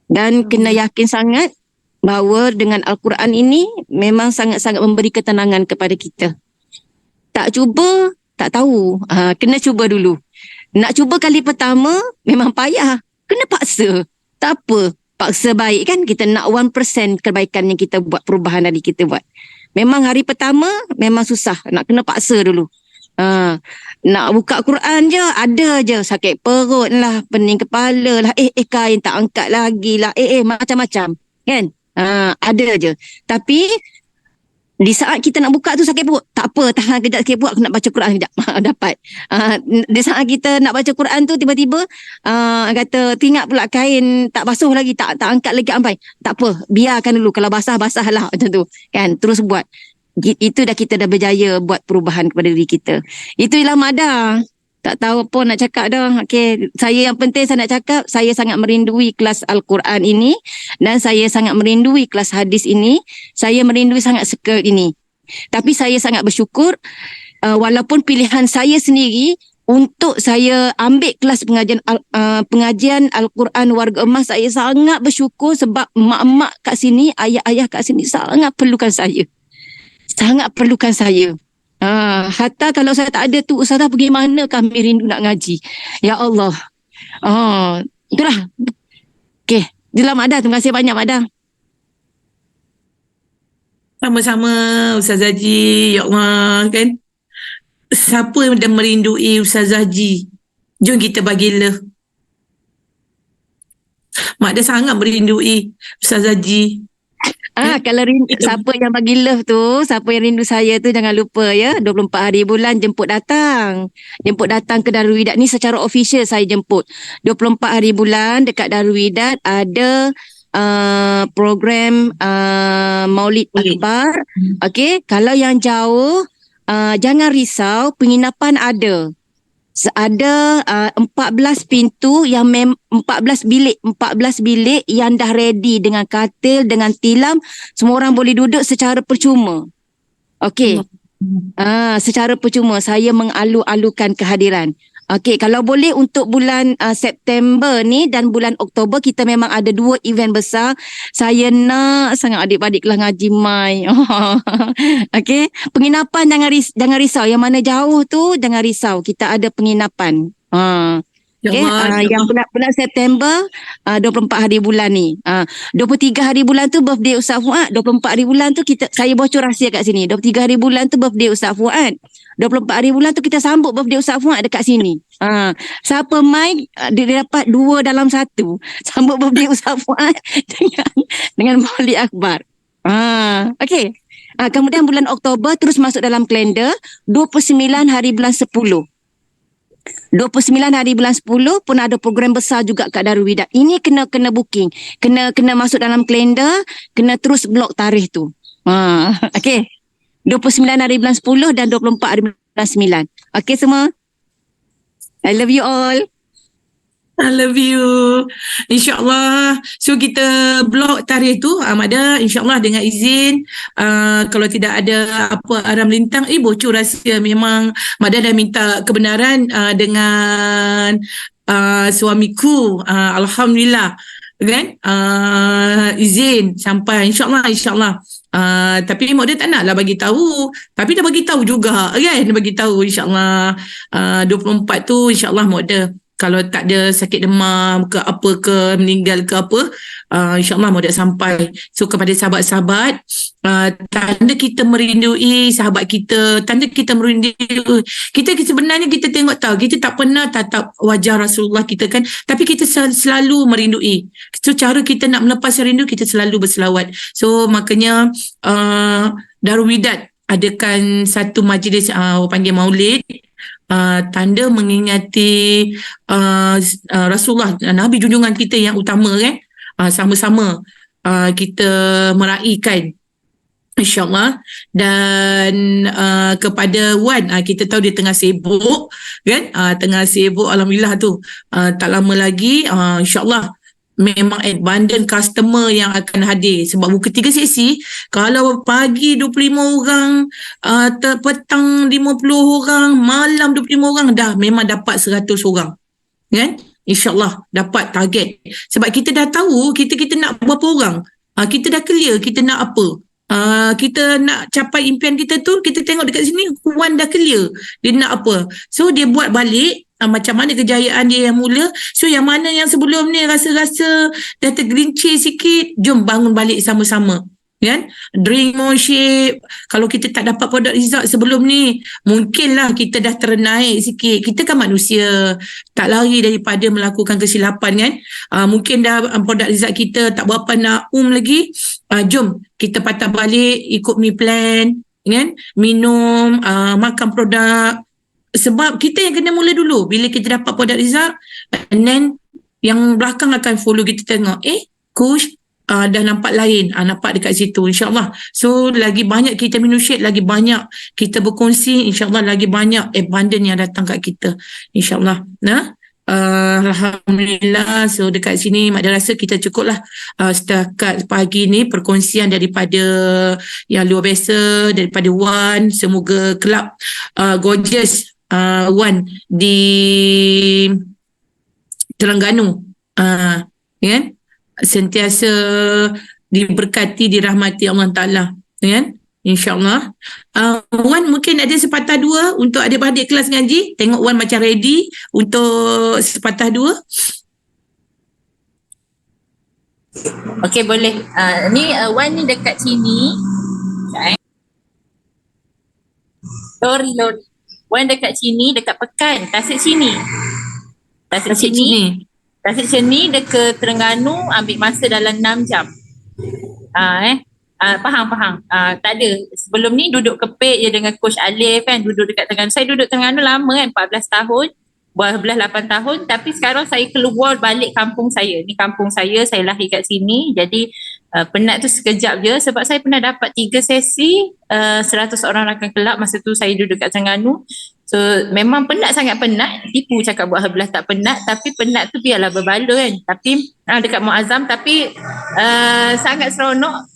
Dan kena yakin sangat bahawa dengan Al-Quran ini memang sangat-sangat memberi ketenangan kepada kita. Tak cuba, tak tahu. Kena cuba dulu. Nak cuba kali pertama, memang payah. Kena paksa. Tak apa. Paksa baik kan. Kita nak 1% kebaikan yang kita buat, perubahan dari kita buat. Memang hari pertama, memang susah. Nak kena paksa dulu. Nak buka Quran je, ada je. Sakit perut lah, pening kepala lah. Kain tak angkat lagi lah. Macam-macam. Kan? Ada je. Tapi di saat kita nak buka tu sakit perut, tak apa, tahan kejap sakit perut, aku nak baca Quran kejap. Dapat. Di saat kita nak baca Quran tu tiba-tiba kata teringat pula kain tak basuh lagi, tak angkat lagi sampai. Tak apa, biarkan dulu, kalau basah lah macam tu. Kan? Terus buat. Itu kita dah berjaya buat perubahan kepada diri kita. Itu ialah Mada. Tak tahu apa nak cakap dah. Okay. Saya yang penting saya nak cakap, saya sangat merindui kelas Al-Quran ini dan saya sangat merindui kelas hadis ini. Saya merindui sangat circle ini. Tapi saya sangat bersyukur walaupun pilihan saya sendiri untuk saya ambil kelas pengajian Al-Quran Warga Emas, saya sangat bersyukur sebab mak-mak kat sini, ayah-ayah kat sini sangat perlukan saya. Sangat perlukan saya. Hatta kalau saya tak ada tu, Ustazah pergi mana kami rindu nak ngaji. Ya Allah. Itulah. Okay. Itulah Mak Dah. Terima kasih banyak Mak Dah. Sama-sama Ustaz Haji. Ya Allah kan. Siapa yang dah merindui Ustaz Haji? Jom kita bagi love. Mak dah sangat merindui Ustaz Haji. Kalau siapa yang bagi love tu, siapa yang rindu saya tu jangan lupa ya, 24 hari bulan jemput datang. Jemput datang ke Darul Widat ni secara official saya jemput. 24 hari bulan dekat Darul Widat ada program Maulid Akbar. Okey, kalau yang jauh jangan risau, penginapan ada. Ada 14 pintu yang 14 bilik yang dah ready dengan katil, dengan tilam, semua orang boleh duduk secara percuma. Okey. Secara percuma saya mengalu-alukan kehadiran. Okey, kalau boleh untuk bulan September ni dan bulan Oktober kita memang ada 2 event besar. Saya nak sangat adik-adik kelas ngaji mai. Okey, penginapan jangan risau. Yang mana jauh tu jangan risau. Kita ada penginapan. Okey, yang bulan September 24 hari bulan ni. 23 hari bulan tu birthday Ustaz Fuad. 24 hari bulan tu saya bocor rahsia kat sini. 23 hari bulan tu birthday Ustaz Fuad. 24 hari bulan tu kita sambut birthday Ustaz Fuad dekat sini. Siapa mai dia dapat 2 dalam 1. Sambut birthday Ustaz Fuad dengan Maulid Akbar. Okey. Kemudian bulan Oktober terus masuk dalam kalender 29 hari bulan 10. 29 hari bulan 10 pun ada program besar juga kat Darul Widat. Ini kena booking. Kena masuk dalam kalender, kena terus blok tarikh tu. Okey. 29 hari bulan 10 dan 24 hari bulan 9. Okey semua? I love you all. I love you. InsyaAllah. So kita blok tarikh tu Mada, insyaAllah dengan izin. Kalau tidak ada apa aram lintang, bocor rahsia. Memang Mada dah minta kebenaran dengan suamiku. Alhamdulillah. Kan? Izin sampai insyaAllah. Tapi mak dia tak naklah bagi tahu, tapi dah bagi tahu juga kan, bagi tahu insyaAllah 24 tu insyaAllah mak dia kalau tak ada sakit demam ke apa ke, meninggal ke apa, insyaAllah mau dah sampai. So kepada sahabat-sahabat, tanda kita merindui sahabat kita, tanda kita merindui, kita sebenarnya kita tengok tahu, kita tak pernah tatap wajah Rasulullah kita kan, tapi kita selalu merindui. So cara kita nak melepas rindu, kita selalu berselawat. So makanya Darul Widat adakan satu majlis panggil maulid, tanda mengingati Rasulullah, Nabi junjungan kita yang utama kan, sama-sama kita meraihkan InsyaAllah. Dan kepada Wan, kita tahu dia tengah sibuk kan, tengah sibuk Alhamdulillah tu, tak lama lagi InsyaAllah memang abundant customer yang akan hadir sebab buka 3 sesi. Kalau pagi 25 orang, petang 50 orang, malam 25 orang, dah memang dapat 100 orang kan, insyaAllah dapat target. Sebab kita dah tahu kita nak berapa orang, kita dah clear kita nak apa. Kita nak capai impian kita tu, kita tengok dekat sini Wan dah clear dia nak apa. So dia buat balik macam mana kejayaan dia yang mula. So yang mana yang sebelum ni rasa-rasa dah tergelincir sikit, jom bangun balik sama-sama kan. Drink more shape. Kalau kita tak dapat produk result sebelum ni, mungkinlah kita dah ternaik sikit. Kita kan manusia, tak lari daripada melakukan kesilapan kan. Mungkin dah produk result kita tak berapa naum lagi, jom kita patah balik, ikut mi plan kan, minum, makan produk. Sebab kita yang kena mula dulu. Bila kita dapat produk result, and then yang belakang akan follow. Kita tengok coach dah nampak lain, nampak dekat situ insyaAllah. So lagi banyak kita minum shade, lagi banyak kita berkongsi, insyaAllah lagi banyak abundant yang datang kat kita insyaAllah. Alhamdulillah. So dekat sini Mak Dia rasa kita cukup lah setakat pagi ni perkongsian daripada yang luar biasa daripada Wan. Semoga kelab gorgeous Wan di Terengganu kan, sentiasa diberkati, dirahmati Allah Ta'ala kan, insyaAllah. Wan mungkin ada sepatah dua untuk adik-adik kelas ngaji. Tengok Wan macam ready untuk sepatah dua. Okey, boleh. Ni Wan ni dekat sini. Lori. Wan dekat sini, dekat Pekan, Tasik sini. Tasik Tasik sini. sini. Tasik sini dekat Terengganu ambil masa dalam 6 jam. Faham. Tak ada. Sebelum ni duduk kepek je dengan Coach Alif kan, duduk dekat Terengganu. Saya duduk Terengganu lama kan, 14 tahun. 8 tahun, tapi sekarang saya keluar balik kampung saya. Ni kampung saya lahir kat sini. Jadi penat tu sekejap je sebab saya pernah dapat 3 sesi 100 orang rakan kelab masa tu saya duduk kat Terengganu. So memang penat, sangat penat. Tipu cakap buat Herbelah tak penat, tapi penat tu biarlah berbaloi kan. Tapi dekat Muazzam, tapi sangat seronok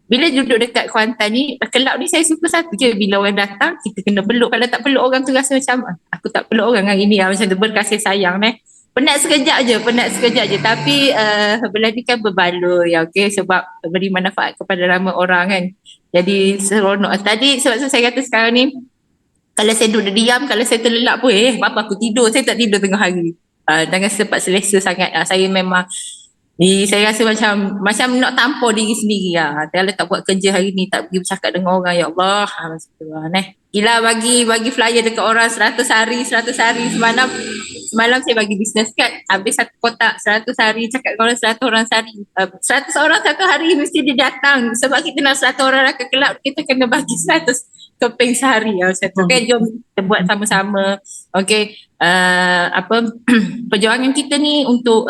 bila duduk dekat Kuantan ni. Kelab ni saya suka satu je, bila orang datang kita kena peluk. Kalau tak peluk orang tu rasa macam aku tak peluk orang hari ni, macam tu, berkasih sayang Penat sekejap je, tapi Herbelah ni kan berbaloi, okay, sebab beri manfaat kepada ramai orang kan. Jadi seronok. Tadi sebab tu saya kata sekarang ni, kalau saya duduk diam, kalau saya terlelap pun apa aku tidur, saya tak tidur tengah hari. Jangan sempat selesa sangat. Saya memang saya rasa macam nak tampar diri sendiri kalau tak buat kerja hari ni, tak pergi bercakap dengan orang, ya Allah, macam tu Gila bagi flyer dekat orang 100 hari. Semalam saya bagi business card, habis satu kotak 100 hari, cakap dengan orang 100 orang sehari. 100 orang satu hari mesti dia datang. Sebab kita nak 100 orang rakan kelab, kita kena bagi 100 keping sehari macam tu. Okay, jom kita buat sama-sama. Okay, perjuangan kita ni untuk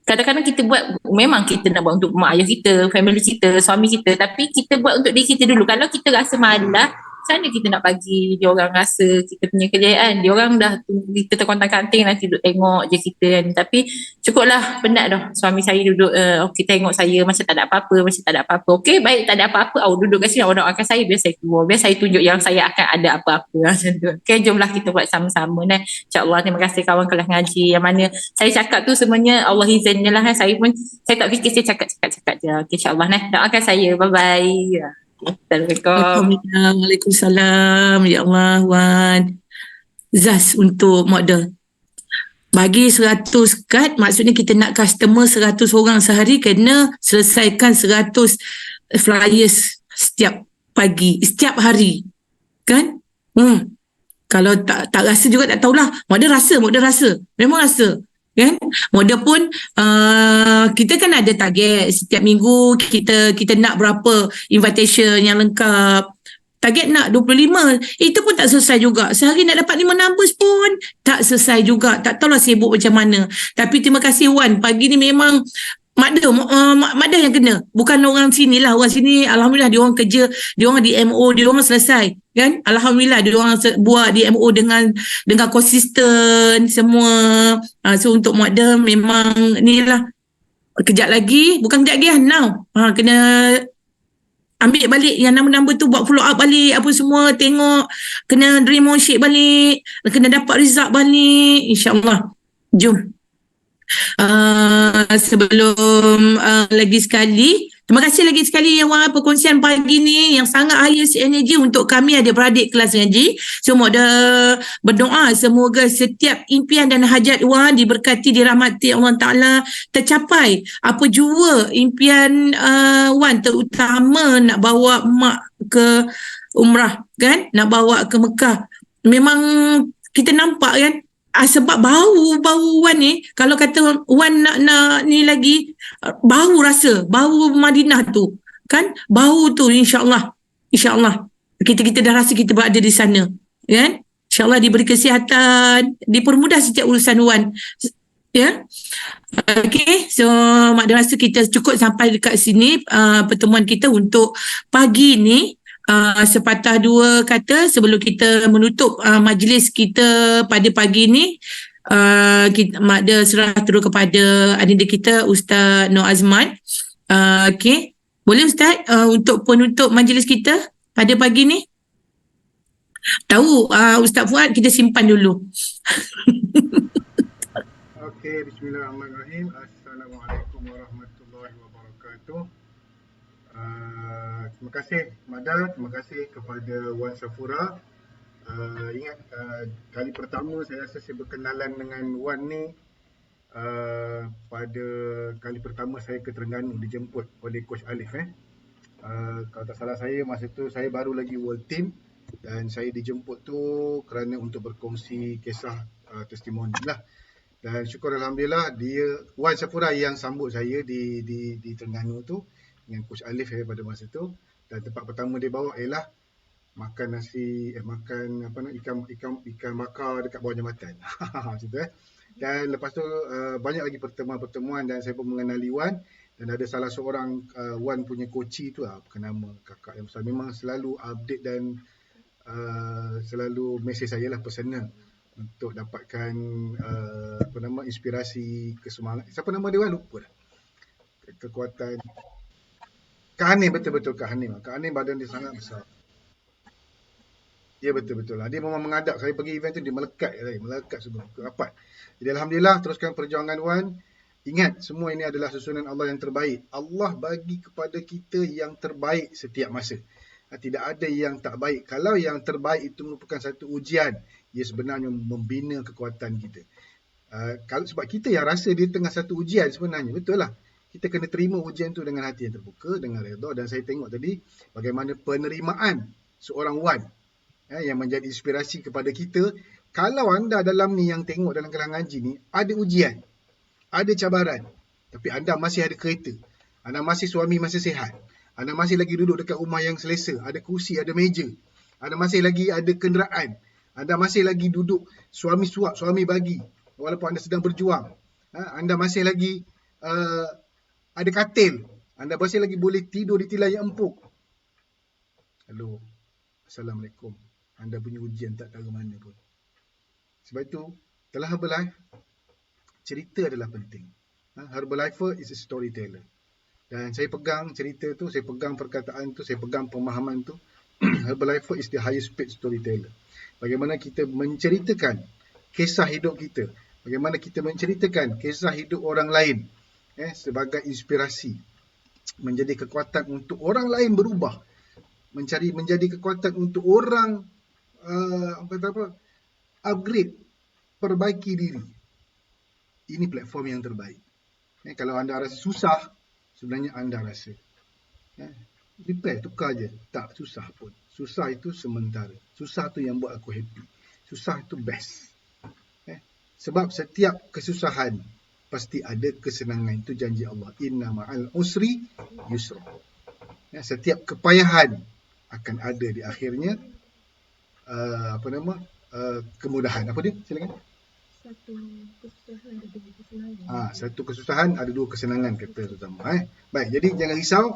kadang-kadang kita buat, memang kita nak buat untuk mak ayah kita, family kita, suami kita, tapi kita buat untuk diri kita dulu. Kalau kita rasa malas, sana kita nak bagi dia orang rasa kita punya kejayaan. Dia orang dah tunggu kita terkontang-kanting, nanti duduk tengok je kita kan. Tapi cukuplah, penat dah. Suami saya duduk okay, tengok saya macam tak ada apa-apa. Okay, baik, tak ada apa-apa. Duduk kat sini, orang doakan saya, biar saya keluar, biar saya tunjuk yang saya akan ada apa-apa macam tu. Okay, jomlah kita buat sama-sama InsyaAllah. Terima kasih kawan kelas ngaji. Yang mana saya cakap tu semuanya Allah izinnya lah. Saya tak fikir, saya cakap je. Okay, InsyaAllah doakan saya. Bye-bye. Assalamualaikum. Waalaikumsalam. Ya Allah, Wan. Zaz untuk model. Bagi 100 kad, maksudnya kita nak customer 100 orang sehari, kena selesaikan 100 flyers setiap pagi, setiap hari. Kan? Kalau tak rasa juga tak tahulah. Model rasa. Memang rasa. Kan? Model pun kita kan ada target setiap minggu, kita nak berapa invitation yang lengkap. Target nak 25, itu pun tak selesai juga. Sehari nak dapat 5 numbers pun tak selesai juga. Tak tahulah sibuk macam mana. Tapi terima kasih Wan, pagi ni memang Mada yang kena. Bukan orang sini lah. Orang sini Alhamdulillah dia orang kerja, dia orang di MO, dia orang selesai. Kan? Alhamdulillah dia orang buat di MO dengan konsisten semua. So untuk Mada memang ni lah. Kejap lagi, bukan kejap lagi lah, now. Kena ambil balik yang nama-nama tu, buat follow up balik apa semua, tengok, kena dream on sheet balik, kena dapat result balik, insyaAllah. Jom. Sebelum lagi sekali, terima kasih lagi sekali yang Wan perkongsian pagi ni yang sangat highest energy untuk kami adik-beradik kelas ngaji. Semua ada berdoa semoga setiap impian dan hajat Wan diberkati, dirahmati Allah Ta'ala, tercapai. Apa jua impian Wan, terutama nak bawa mak ke umrah kan, nak bawa ke Mekah. Memang kita nampak kan, sebab bau Wan ni, kalau kata Wan nak ni lagi, bau Madinah tu kan, bau tu insyaAllah kita dah rasa kita berada di sana kan. InsyaAllah diberi kesihatan, dipermudah setiap urusan Wan ya. Okay, so Mak rasa kita cukup sampai dekat sini pertemuan kita untuk pagi ni. Sepatah dua kata sebelum kita menutup majlis kita pada pagi ni, Mak Ada serah terus kepada adinda kita Ustaz Nur Azman. Okay, boleh Ustaz untuk penutup majlis kita pada pagi ni? Tahu Ustaz Fuad kita simpan dulu. Okay, bismillahirrahmanirrahim. Assalamualaikum warahmatullahi wabarakatuh. Terima kasih Mada, terima kasih kepada Wan Safura. Ingat kali pertama saya rasa saya berkenalan dengan Wan ni pada kali pertama saya ke Terengganu, dijemput oleh Coach Alif. Kalau tak salah saya, masa tu saya baru lagi World Team. Dan saya dijemput tu kerana untuk berkongsi kisah testimoni lah. Dan syukur Alhamdulillah dia Wan Syafura yang sambut saya di Terengganu tu dengan Coach Alif pada masa tu. Dan tempat pertama dia bawa ialah makan makan ikan bakar dekat bawah jambatan. Macam tu Dan lepas tu banyak lagi pertemuan-pertemuan dan saya pun mengenali Wan dan ada salah seorang Wan punya koci tu bukan nama kakak yang besar, memang selalu update dan selalu mesej saya lah personal untuk dapatkan inspirasi, kesemangat. Siapa nama dia Wan? Lupa dah. Kekuatan Kak Hanim, betul-betul Kak Hanim. Kak Hanim badan dia sangat besar. Ya betul-betul lah. Dia memang mengadap. Saya pergi event tu dia melekat semua. Rapat. Jadi Alhamdulillah teruskan perjuangan Wan. Ingat semua ini adalah susunan Allah yang terbaik. Allah bagi kepada kita yang terbaik setiap masa. Tidak ada yang tak baik. Kalau yang terbaik itu merupakan satu ujian, ia sebenarnya membina kekuatan kita. Kalau sebab kita yang rasa dia tengah satu ujian sebenarnya, betul lah. Kita kena terima ujian tu dengan hati yang terbuka, dengan redha. Dan saya tengok tadi bagaimana penerimaan seorang Wan yang menjadi inspirasi kepada kita. Kalau anda dalam ni yang tengok dalam kelas ngaji ni, ada ujian, ada cabaran, tapi anda masih ada kereta, anda masih suami masih sihat, anda masih lagi duduk dekat rumah yang selesa, ada kursi, ada meja, anda masih lagi ada kenderaan, anda masih lagi duduk suami suap, suami bagi, walaupun anda sedang berjuang, anda masih lagi ada katil, anda masih lagi boleh tidur di tirai yang empuk. Hello, Assalamualaikum. Anda punya ujian tak tahu mana pun. Sebab itu, dalam Herbalife, cerita adalah penting. Herbalifer is a storyteller. Dan saya pegang cerita tu, saya pegang perkataan tu, saya pegang pemahaman tu. Herbalifer is the highest paid storyteller. Bagaimana kita menceritakan kisah hidup kita. Bagaimana kita menceritakan kisah hidup orang lain. Sebagai inspirasi. Menjadi kekuatan untuk orang lain berubah. Menjadi kekuatan untuk orang upgrade, perbaiki diri. Ini platform yang terbaik. Kalau anda rasa susah, sebenarnya anda rasa repair, tukar je. Tak susah pun. Susah itu sementara. Susah tu yang buat aku happy. Susah itu best. Sebab setiap kesusahan pasti ada kesenangan. Itu janji Allah. Inna ma'al usri yusra. Setiap kepayahan akan ada di akhirnya kemudahan. Apa dia? Silakan. Satu kesusahan ada dua kesenangan kata terutama. Baik, jadi jangan risau,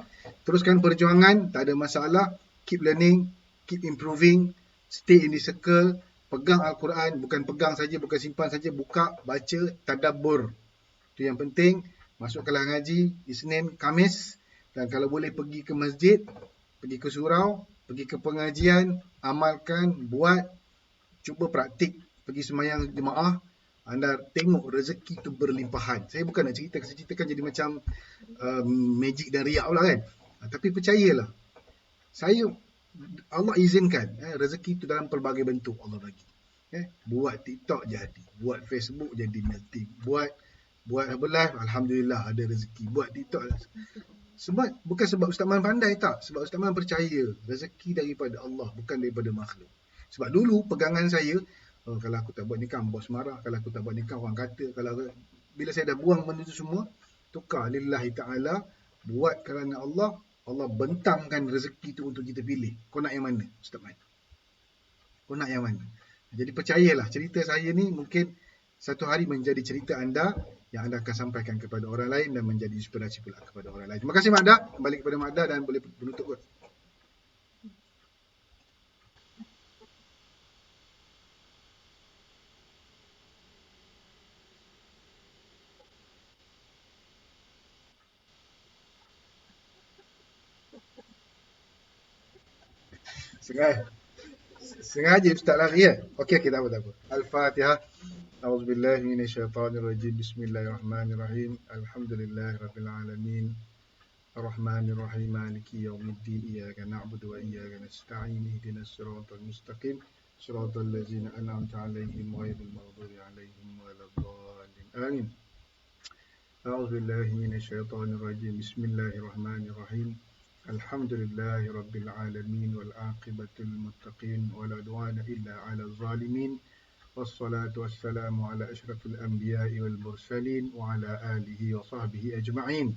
teruskan perjuangan, tak ada masalah, keep learning, keep improving, stay in the circle, pegang Al-Quran, bukan pegang saja, bukan simpan saja, buka, baca, tadabbur. Itu yang penting. Masuk kelas ngaji Isnin, Khamis, dan kalau boleh pergi ke masjid, pergi ke surau, pergi ke pengajian, amalkan, buat, cuba praktik, pergi sembahyang jemaah, anda tengok rezeki tu berlimpahan. Saya bukan nak ceritakan jadi macam magic dan riak pula kan. Tapi percayalah, Allah izinkan rezeki tu dalam pelbagai bentuk Allah bagi. Buat TikTok jadi, buat Facebook jadi melting, buat Herbalife, Alhamdulillah ada rezeki, buat TikTok. Bukan sebab Ustaz Man pandai, tak. Sebab Ustaz Man percaya rezeki daripada Allah, bukan daripada makhluk. Sebab dulu pegangan saya, kalau aku tak buat nikah, bos marah. Kalau aku tak buat nikah, orang kata. Bila saya dah buang benda tu semua, tukar lillahi ta'ala, buat kerana Allah, Allah bentangkan rezeki tu untuk kita pilih. Kau nak yang mana, Ustaz Man? Kau nak yang mana? Jadi percayalah, cerita saya ni mungkin satu hari menjadi cerita anda yang anda akan sampaikan kepada orang lain dan menjadi inspirasi pula kepada orang lain. Terima kasih Mak Da. Kembali kepada Mak Da dan boleh penutup kot. Sengaja Ustaz lari ya? Okey, tak apa. Al-Fatihah. A'udzubillahi minasyaitonirrajim. Bismillahirrahmanirrahim. Alhamdulillahirabbil alamin. Ar-Rahmanir-Rahim. Maliki yaumiddin. Iyyaka na'budu wa iyyaka nasta'in. Ihdinas siratal mustaqim. Siratal ladzina an'amta 'alaihim ghairil maghdubi 'alaihim waladdallin. Amin. A'udzubillahi minasyaitonirrajim. Bismillahirrahmanirrahim. Alhamdulillahi Rabbil Alamin wal aqibatul muttaqin wala udwana illa ala zalimin. Wassalatu wassalamu ala asyrafil anbiya'i wal mursalin wa ala alihi wa sahbihi ajma'in.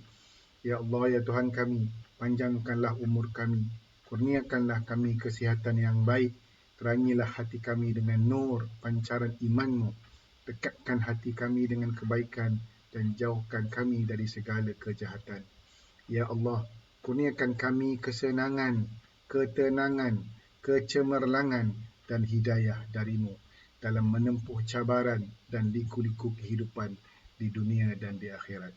Ya Allah, ya Tuhan kami, panjangkanlah umur kami, kurniakanlah kami kesihatan yang baik, terangilah hati kami dengan nur pancaran iman-Mu, dekatkan hati kami dengan kebaikan dan jauhkan kami dari segala kejahatan. Ya Allah, kurniakan kami kesenangan, ketenangan, kecemerlangan dan hidayah dari-Mu dalam menempuh cabaran dan liku-liku kehidupan di dunia dan di akhirat.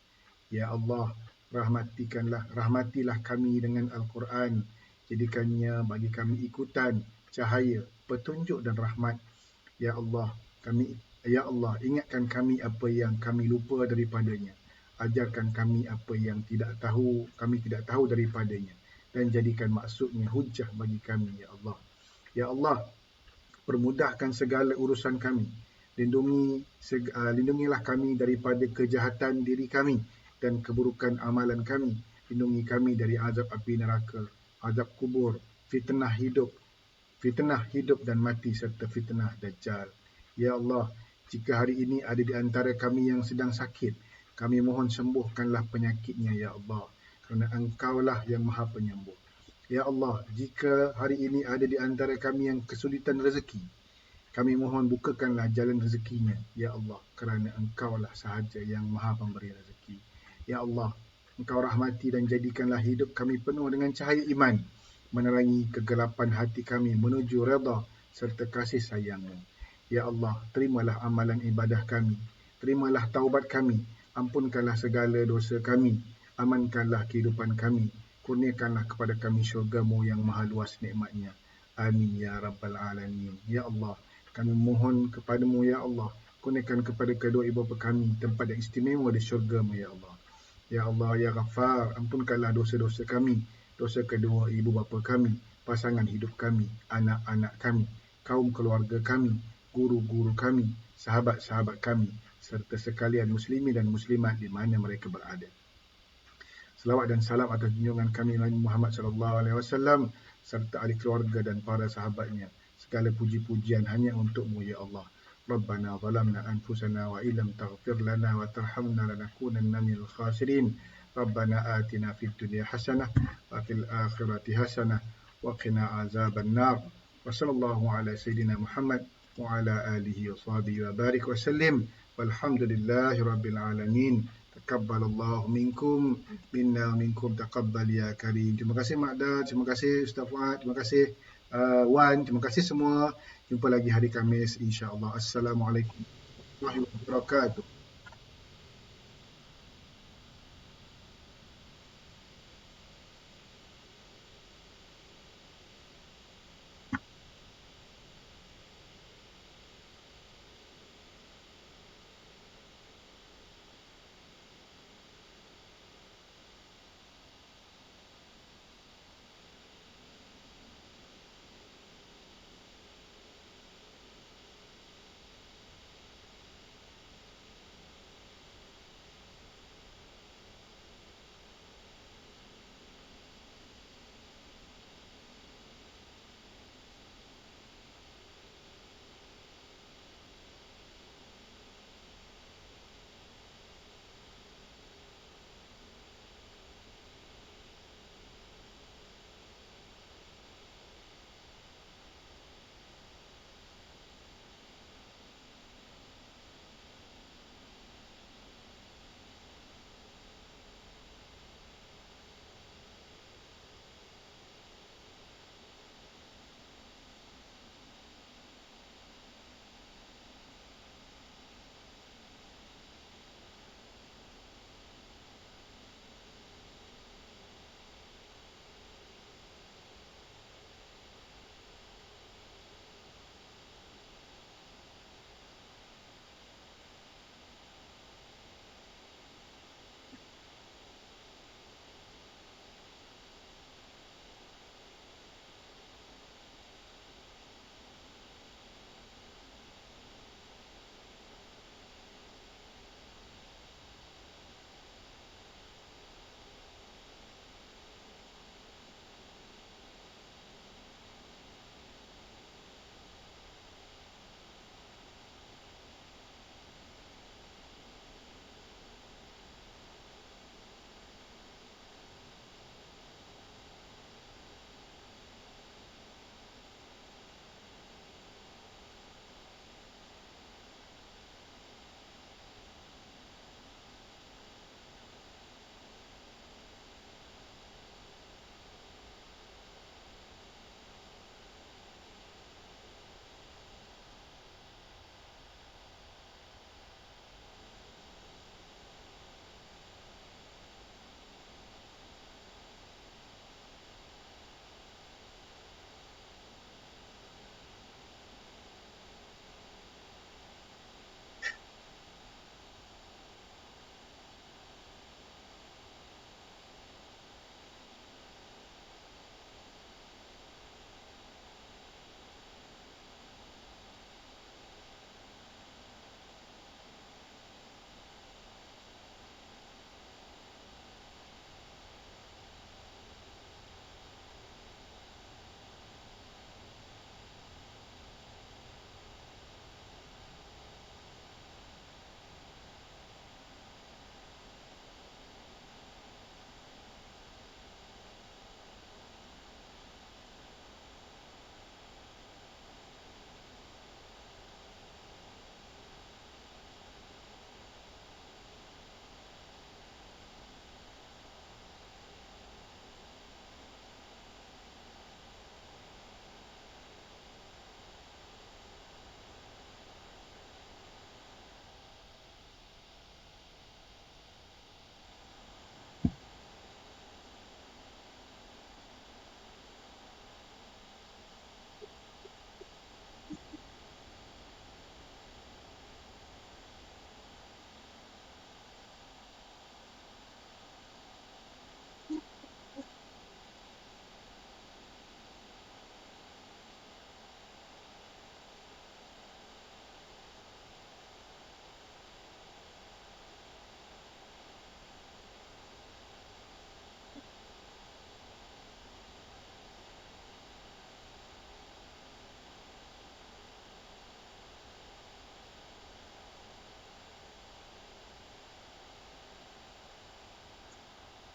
Ya Allah, rahmatilah kami dengan Al-Quran, jadikannya bagi kami ikutan, cahaya, petunjuk dan rahmat. Ya Allah, ingatkan kami apa yang kami lupa daripadanya. Ajarkan kami apa yang kami tidak tahu daripadanya, dan jadikan maksudnya hujah bagi kami, ya Allah. Ya Allah, permudahkan segala urusan kami. Lindungilah kami daripada kejahatan diri kami dan keburukan amalan kami. Lindungi kami dari azab api neraka, azab kubur, fitnah hidup dan mati serta fitnah Dajjal. Ya Allah, jika hari ini ada di antara kami yang sedang sakit, kami mohon sembuhkanlah penyakitnya, ya Allah, kerana Engkaulah yang Maha Penyembuh. Ya Allah, jika hari ini ada di antara kami yang kesulitan rezeki, kami mohon bukakanlah jalan rezekinya, ya Allah, kerana Engkaulah sahaja yang Maha Pemberi rezeki. Ya Allah, Engkau rahmati dan jadikanlah hidup kami penuh dengan cahaya iman, menerangi kegelapan hati kami menuju redha serta kasih sayang-Mu. Ya Allah, terimalah amalan ibadah kami, terimalah taubat kami, ampunkanlah segala dosa kami, amankanlah kehidupan kami, kurniakanlah kepada kami syurga-Mu yang maha luas nikmatnya. Amin ya Rabbal Alamin. Ya Allah, kami mohon kepadamu, ya Allah, kurniakan kepada kedua ibu bapa kami tempat yang istimewa di syurga-Mu, ya Allah. Ya Allah, ya Ghaffar, ampunkanlah dosa-dosa kami, dosa kedua ibu bapa kami, pasangan hidup kami, anak-anak kami, kaum keluarga kami, guru-guru kami, sahabat-sahabat kami, serta sekalian muslimin dan muslimat di mana mereka berada. Selawat dan salam atas junjungan kami Nabi Muhammad SAW serta ahli keluarga dan para sahabatnya. Segala puji-pujian hanya untuk-Mu, ya Allah. Rabbana zalamna anfusana wa illam taghfir lana wa tarhamna lanakunanna minal khasirin. Rabbana atina fid dunya hasanah wa fil akhirati hasanah wa qina azaban nar. Wa sallallahu ala sayyidina Muhammad wa ala alihi wa sahbihi wa barik wa sallim. Walhamdulillahi rabbil alamin. Taqabbalallahu minkum minna minkum taqabbal ya karim. Terima kasih Makda, terima kasih Ustaz Fuad, terima kasih Wan, terima kasih semua. Jumpa lagi hari Khamis insya-Allah. Assalamualaikum warahmatullahi wabarakatuh.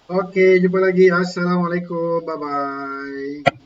Okey, jumpa lagi. Assalamualaikum. Bye bye.